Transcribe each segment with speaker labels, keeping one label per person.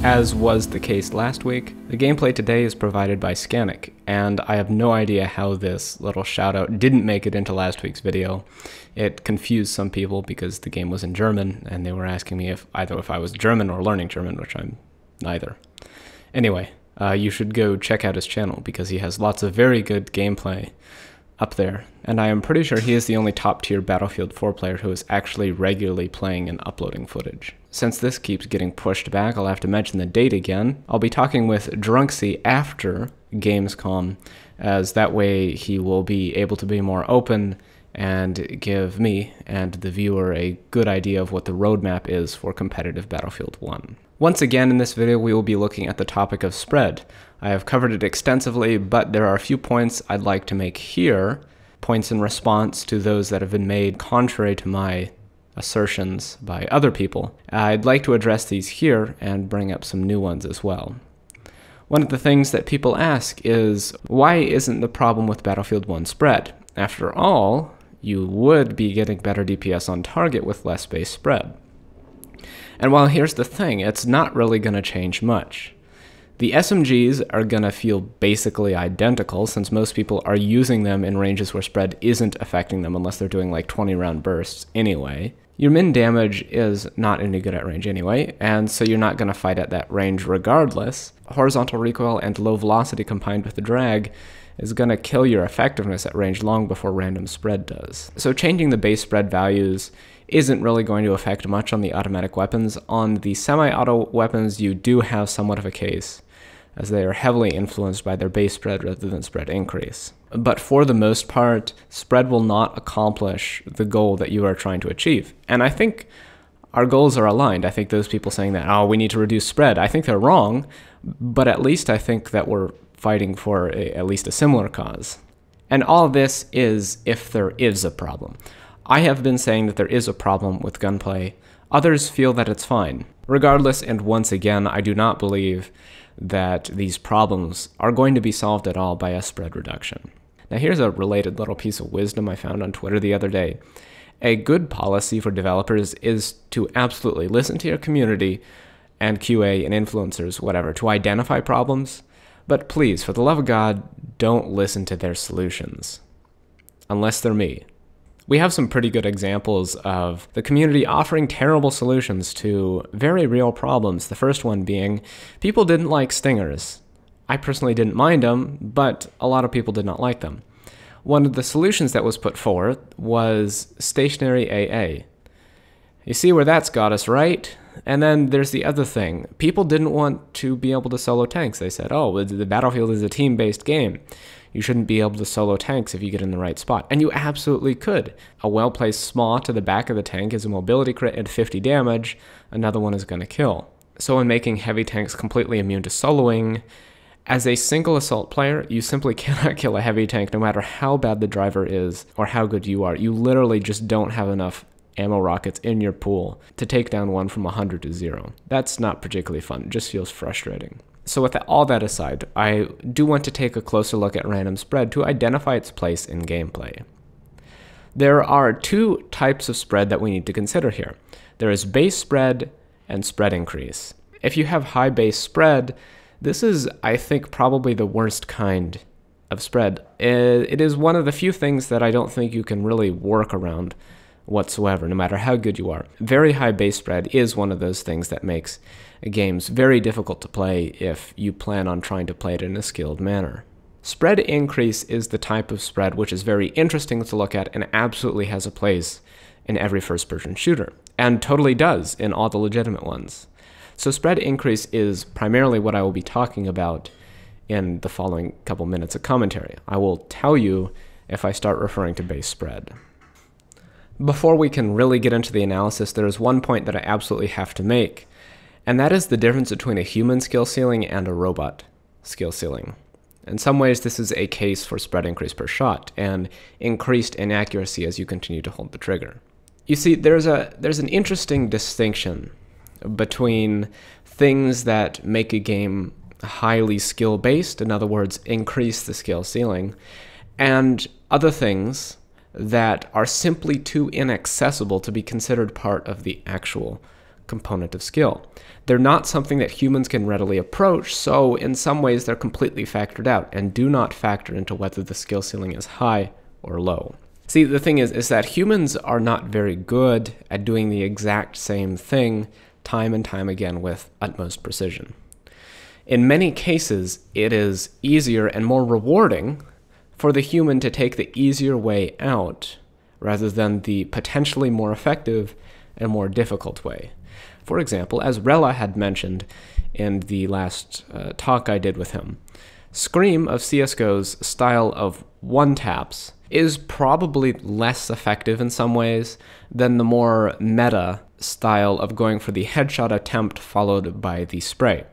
Speaker 1: As was the case last week, the gameplay today is provided by Scannic, and I have no idea how this little shoutout didn't make it into last week's video. It confused some people because the game was in German, and they were asking me if I was German or learning German, which I'm neither. Anyway, you should go check out his channel because he has lots of very good gameplay up there, and I am pretty sure he is the only top-tier Battlefield 4 player who is actually regularly playing and uploading footage. Since this keeps getting pushed back, I'll have to mention the date again. I'll be talking with Drunksy after Gamescom, as that way he will be able to be more open and give me and the viewer a good idea of what the roadmap is for competitive Battlefield 1. Once again, in this video, we will be looking at the topic of spread. I have covered it extensively, but there are a few points I'd like to make here, points in response to those that have been made contrary to my assertions by other people. I'd like to address these here and bring up some new ones as well. One of the things that people ask is, why isn't the problem with Battlefield 1 spread? After all, you would be getting better DPS on target with less base spread. And while here's the thing, it's not really going to change much. The SMGs are going to feel basically identical since most people are using them in ranges where spread isn't affecting them unless they're doing like 20-round bursts anyway. Your min damage is not any good at range anyway, and so you're not going to fight at that range regardless. Horizontal recoil and low velocity combined with the drag is going to kill your effectiveness at range long before random spread does. So changing the base spread values isn't really going to affect much on the automatic weapons. On the semi-auto weapons, you do have somewhat of a case, as they are heavily influenced by their base spread rather than spread increase. But for the most part, spread will not accomplish the goal that you are trying to achieve. And I think our goals are aligned. I think those people saying that, oh, we need to reduce spread, I think they're wrong, but at least I think that we're fighting for at least a similar cause. And all this is if there is a problem. I have been saying that there is a problem with gunplay. Others feel that it's fine. Regardless, and once again, I do not believe that these problems are going to be solved at all by a spread reduction. Now here's a related little piece of wisdom I found on Twitter the other day. A good policy for developers is to absolutely listen to your community and QA and influencers, whatever, to identify problems, but please, for the love of God, don't listen to their solutions. Unless they're me. We have some pretty good examples of the community offering terrible solutions to very real problems. The first one being, people didn't like stingers. I personally didn't mind them, but a lot of people did not like them. One of the solutions that was put forth was stationary AA. You see where that's got us, right? And then there's the other thing. People didn't want to be able to solo tanks. They said, oh, the Battlefield is a team-based game. You shouldn't be able to solo tanks if you get in the right spot. And you absolutely could. A well-placed SMAW to the back of the tank is a mobility crit at 50 damage. Another one is going to kill. So in making heavy tanks completely immune to soloing, as a single assault player, you simply cannot kill a heavy tank no matter how bad the driver is or how good you are. You literally just don't have enough ammo rockets in your pool to take down one from 100 to 0. That's not particularly fun. It just feels frustrating. So with all that aside, I do want to take a closer look at random spread to identify its place in gameplay. There are two types of spread that we need to consider here. There is base spread and spread increase. If you have high base spread, this is, I think, probably the worst kind of spread. It is one of the few things that I don't think you can really work around whatsoever, no matter how good you are. Very high base spread is one of those things that makes games very difficult to play if you plan on trying to play it in a skilled manner. Spread increase is the type of spread which is very interesting to look at and absolutely has a place in every first-person shooter, and totally does in all the legitimate ones. So spread increase is primarily what I will be talking about in the following couple minutes of commentary. I will tell you if I start referring to base spread. Before we can really get into the analysis, there is one point that I absolutely have to make, and that is the difference between a human skill ceiling and a robot skill ceiling. In some ways, this is a case for spread increase per shot and increased inaccuracy as you continue to hold the trigger. You see, there's an interesting distinction between things that make a game highly skill-based, in other words, increase the skill ceiling, and other things that are simply too inaccessible to be considered part of the actual component of skill. They're not something that humans can readily approach, so in some ways they're completely factored out and do not factor into whether the skill ceiling is high or low. See, the thing is that humans are not very good at doing the exact same thing time and time again with utmost precision. In many cases, it is easier and more rewarding for the human to take the easier way out rather than the potentially more effective and more difficult way. For example, as Rella had mentioned in the last talk I did with him, Scream of CSGO's style of one-taps is probably less effective in some ways than the more meta style of going for the headshot attempt followed by the spray.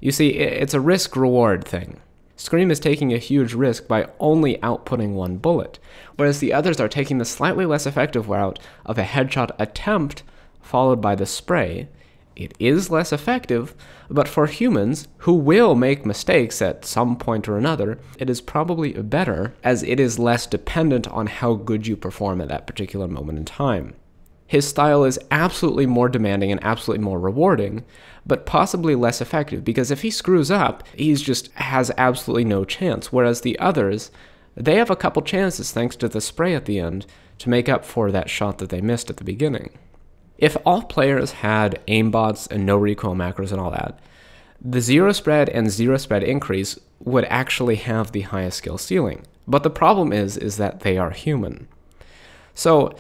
Speaker 1: You see, it's a risk-reward thing. Scream is taking a huge risk by only outputting one bullet, whereas the others are taking the slightly less effective route of a headshot attempt followed by the spray. It is less effective, but for humans who will make mistakes at some point or another, it is probably better as it is less dependent on how good you perform at that particular moment in time. His style is absolutely more demanding and absolutely more rewarding, but possibly less effective, because if he screws up, he just has absolutely no chance, whereas the others, they have a couple chances thanks to the spray at the end to make up for that shot that they missed at the beginning. If all players had aimbots and no recoil macros and all that, the zero spread and zero spread increase would actually have the highest skill ceiling. But the problem is that they are human. So,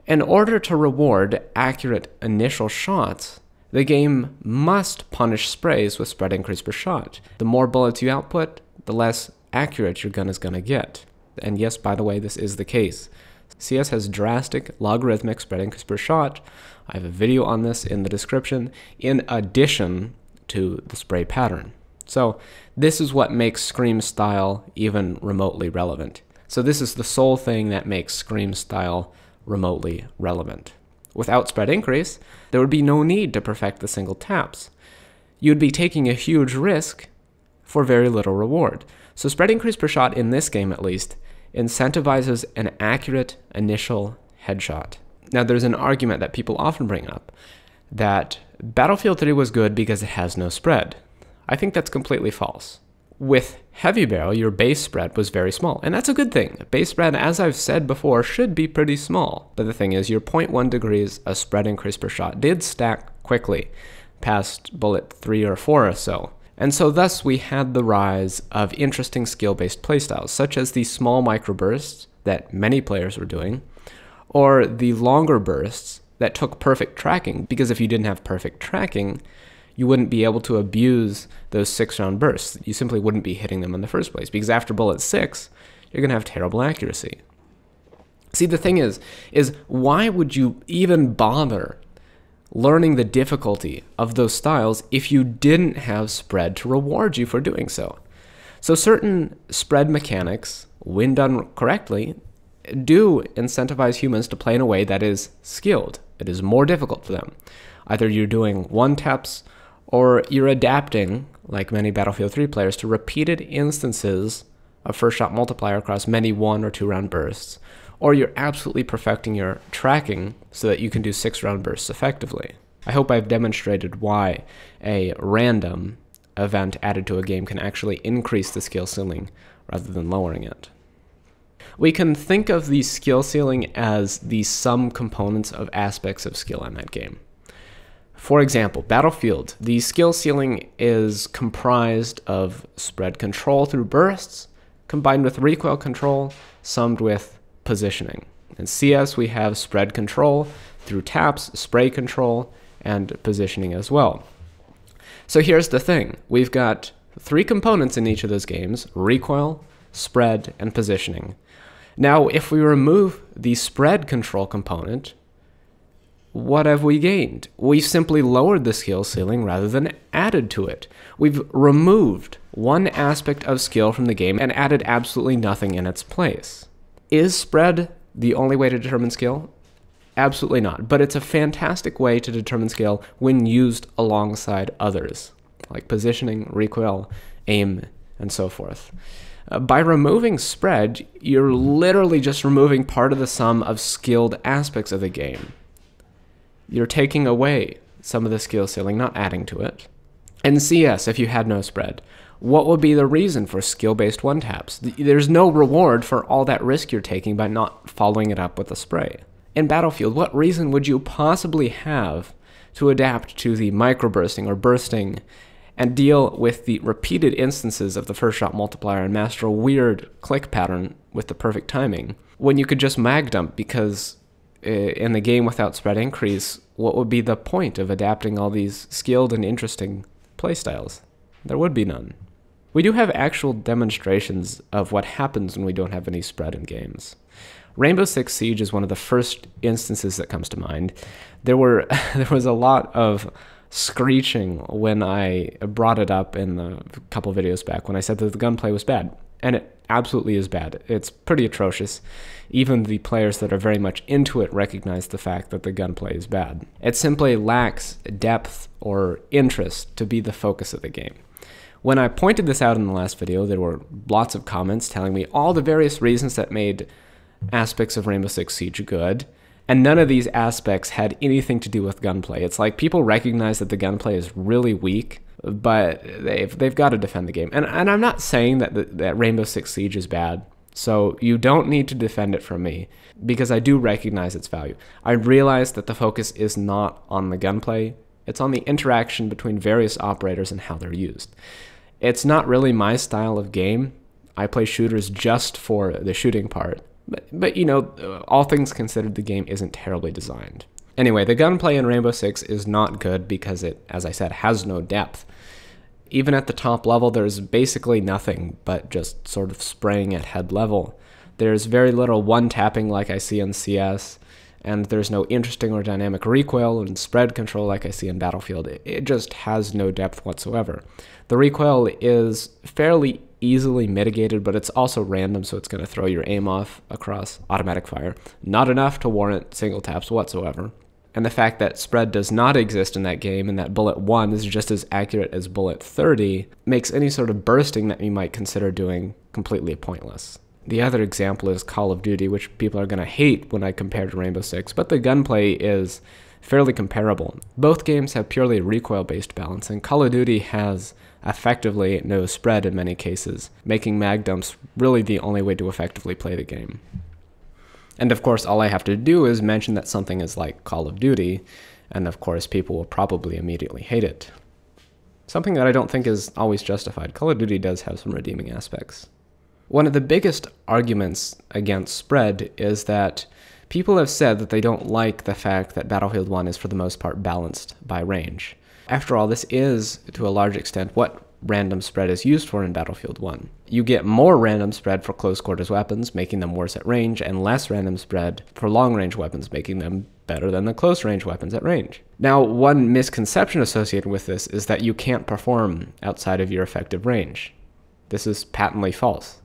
Speaker 1: in order to reward accurate initial shots, the game must punish sprays with spread increase per shot. The more bullets you output, the less accurate your gun is going to get. And yes, by the way, this is the case. CS has drastic logarithmic spread increase per shot. I have a video on this in the description, in addition to the spray pattern. So this is what makes Scream style even remotely relevant. So this is the sole thing that makes Scream style remotely relevant. Without spread increase, there would be no need to perfect the single taps. You'd be taking a huge risk for very little reward. So spread increase per shot in this game, at least, incentivizes an accurate initial headshot. Now, there's an argument that people often bring up that Battlefield 3 was good because it has no spread. I think that's completely false. With Heavy Barrel, your base spread was very small, and that's a good thing. Base spread, as I've said before, should be pretty small. But the thing is, your 0.1 degrees of spread increase per shot did stack quickly past bullet 3 or 4 or so. And so thus we had the rise of interesting skill-based playstyles, such as the small microbursts that many players were doing, or the longer bursts that took perfect tracking, because if you didn't have perfect tracking, you wouldn't be able to abuse those 6-round bursts. You simply wouldn't be hitting them in the first place, because after bullet 6, you're going to have terrible accuracy. See, the thing is why would you even bother learning the difficulty of those styles if you didn't have spread to reward you for doing so? So certain spread mechanics, when done correctly, do incentivize humans to play in a way that is skilled. It is more difficult for them. Either you're doing one-taps or you're adapting, like many Battlefield 3 players, to repeated instances of first-shot multiplier across many 1- or 2-round bursts, or you're absolutely perfecting your tracking so that you can do 6-round bursts effectively. I hope I've demonstrated why a random event added to a game can actually increase the skill ceiling rather than lowering it. We can think of the skill ceiling as the sum components of aspects of skill in that game. For example, Battlefield, the skill ceiling is comprised of spread control through bursts, combined with recoil control, summed with positioning. In CS, we have spread control through taps, spray control, and positioning as well. So here's the thing. We've got 3 components in each of those games: recoil, spread, and positioning. Now, if we remove the spread control component, what have we gained? We've simply lowered the skill ceiling rather than added to it. We've removed one aspect of skill from the game and added absolutely nothing in its place. Is spread the only way to determine skill? Absolutely not, but it's a fantastic way to determine skill when used alongside others, like positioning, recoil, aim, and so forth. By removing spread, you're literally just removing part of the sum of skilled aspects of the game. You're taking away some of the skill ceiling, not adding to it. In CS, if you had no spread, what would be the reason for skill-based one-taps? There's no reward for all that risk you're taking by not following it up with a spray. In Battlefield, what reason would you possibly have to adapt to the microbursting or bursting and deal with the repeated instances of the first shot multiplier and master a weird click pattern with the perfect timing when you could just mag dump? Because in the game without spread increase, what would be the point of adapting all these skilled and interesting playstyles? There would be none. We do have actual demonstrations of what happens when we don't have any spread in games. Rainbow Six Siege is one of the first instances that comes to mind. There was a lot of screeching when I brought it up in a couple videos back when I said that the gunplay was bad. And it absolutely is bad. It's pretty atrocious. Even the players that are very much into it recognize the fact that the gunplay is bad. It simply lacks depth or interest to be the focus of the game. When I pointed this out in the last video, there were lots of comments telling me all the various reasons that made aspects of Rainbow Six Siege good, and none of these aspects had anything to do with gunplay. It's like people recognize that the gunplay is really weak, but they've got to defend the game. And I'm not saying that Rainbow Six Siege is bad, so you don't need to defend it from me, because I do recognize its value. I realize that the focus is not on the gunplay, it's on the interaction between various operators and how they're used. It's not really my style of game. I play shooters just for the shooting part. But you know, all things considered, the game isn't terribly designed. Anyway, the gunplay in Rainbow Six is not good because it, as I said, has no depth. Even at the top level, there's basically nothing but just sort of spraying at head level. There's very little one-tapping like I see in CS, and there's no interesting or dynamic recoil and spread control like I see in Battlefield. It just has no depth whatsoever. The recoil is fairly easily mitigated, but it's also random, so it's going to throw your aim off across automatic fire. Not enough to warrant single taps whatsoever. And the fact that spread does not exist in that game and that bullet 1 is just as accurate as bullet 30 makes any sort of bursting that you might consider doing completely pointless. The other example is Call of Duty, which people are going to hate when I compare to Rainbow Six, but the gunplay is fairly comparable. Both games have purely recoil-based balance, and Call of Duty has effectively no spread in many cases, making mag dumps really the only way to effectively play the game. And of course, all I have to do is mention that something is like Call of Duty, and of course people will probably immediately hate it. Something that I don't think is always justified. Call of Duty does have some redeeming aspects. One of the biggest arguments against spread is that people have said that they don't like the fact that Battlefield 1 is for the most part balanced by range. After all, this is, to a large extent, what random spread is used for in Battlefield 1. You get more random spread for close quarters weapons, making them worse at range, and less random spread for long range weapons, making them better than the close range weapons at range. Now, one misconception associated with this is that you can't perform outside of your effective range. This is patently false.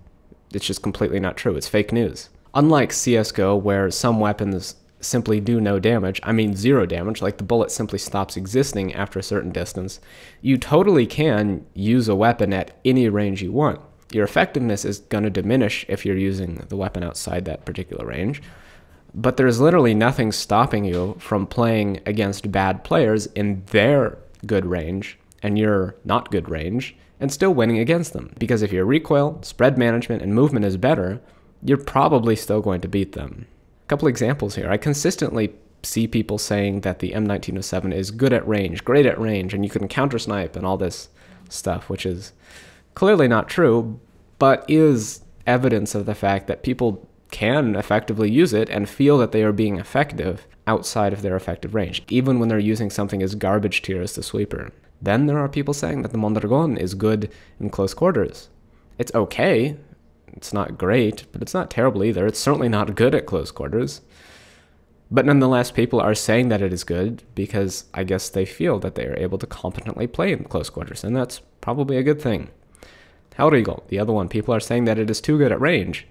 Speaker 1: It's just completely not true. It's fake news. Unlike CSGO, where some weapons simply do no damage, I mean 0 damage, like the bullet simply stops existing after a certain distance, you totally can use a weapon at any range you want. Your effectiveness is going to diminish if you're using the weapon outside that particular range, but there's literally nothing stopping you from playing against bad players in their good range and your not good range, and still winning against them. Because if your recoil, spread management, and movement is better, you're probably still going to beat them. A couple examples here. I consistently see people saying that the M1907 is good at range, great at range, and you can counter-snipe and all this stuff, which is clearly not true, but is evidence of the fact that people can effectively use it and feel that they are being effective outside of their effective range, even when they're using something as garbage tier as the sweeper. Then there are people saying that the Mondragon is good in close quarters. It's okay. It's not great, but it's not terrible either. It's certainly not good at close quarters. But nonetheless, people are saying that it is good because I guess they feel that they are able to competently play in close quarters, and that's probably a good thing. Hell Eagle, the other one, people are saying that it is too good at range.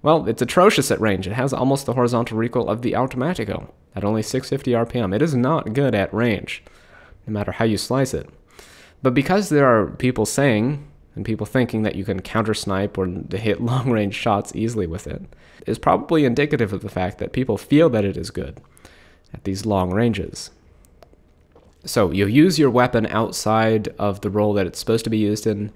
Speaker 1: Well, it's atrocious at range. It has almost the horizontal recoil of the Automatico at only 650 RPM. It is not good at range, no matter how you slice it. But because there are people saying and people thinking that you can counter-snipe or hit long-range shots easily with it, is probably indicative of the fact that people feel that it is good at these long ranges. So you use your weapon outside of the role that it's supposed to be used in.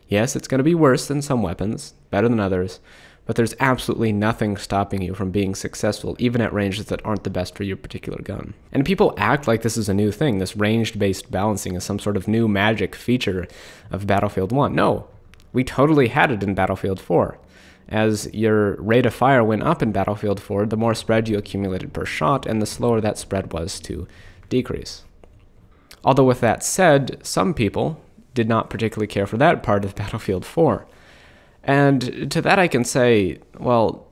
Speaker 1: Yes, it's going to be worse than some weapons, better than others, but there's absolutely nothing stopping you from being successful, even at ranges that aren't the best for your particular gun. And people act like this is a new thing, this ranged-based balancing is some sort of new magic feature of Battlefield 1. No, we totally had it in Battlefield 4. As your rate of fire went up in Battlefield 4, the more spread you accumulated per shot, and the slower that spread was to decrease. Although with that said, some people did not particularly care for that part of Battlefield 4. And to that I can say, well,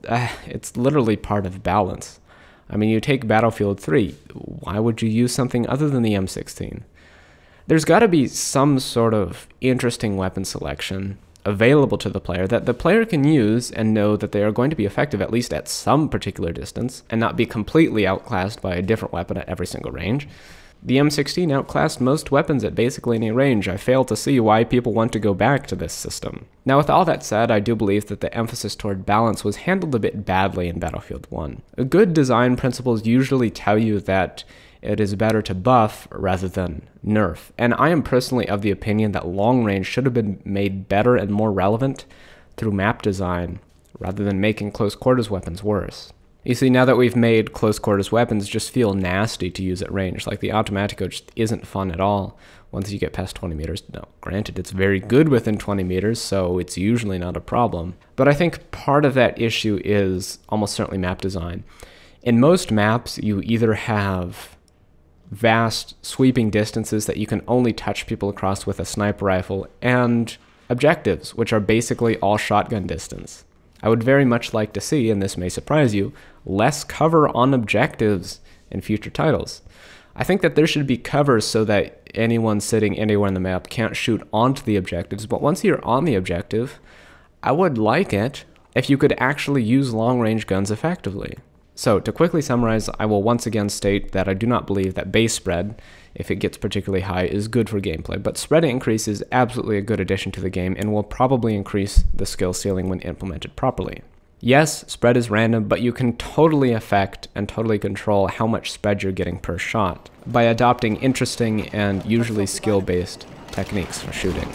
Speaker 1: it's literally part of balance. I mean, you take Battlefield 3, why would you use something other than the M16? There's got to be some sort of interesting weapon selection available to the player that the player can use and know that they are going to be effective at least at some particular distance and not be completely outclassed by a different weapon at every single range. The M16 outclassed most weapons at basically any range. I fail to see why people want to go back to this system. Now, with all that said, I do believe that the emphasis toward balance was handled a bit badly in Battlefield 1. Good design principles usually tell you that it is better to buff rather than nerf, and I am personally of the opinion that long range should have been made better and more relevant through map design rather than making close quarters weapons worse. You see, now that we've made close quarters weapons just feel nasty to use at range, like the Automatico just isn't fun at all once you get past 20 meters. Now, granted, it's very good within 20 meters, so it's usually not a problem. But I think part of that issue is almost certainly map design. In most maps, you either have vast sweeping distances that you can only touch people across with a sniper rifle, and objectives, which are basically all shotgun distance. I would very much like to see, and this may surprise you, less cover on objectives in future titles. I think that there should be covers so that anyone sitting anywhere on the map can't shoot onto the objectives, but once you're on the objective, I would like it if you could actually use long-range guns effectively. So, to quickly summarize, I will once again state that I do not believe that base spread, if it gets particularly high, is good for gameplay, but spread increase is absolutely a good addition to the game and will probably increase the skill ceiling when implemented properly. Yes, spread is random, but you can totally affect and totally control how much spread you're getting per shot by adopting interesting and usually skill-based techniques for shooting.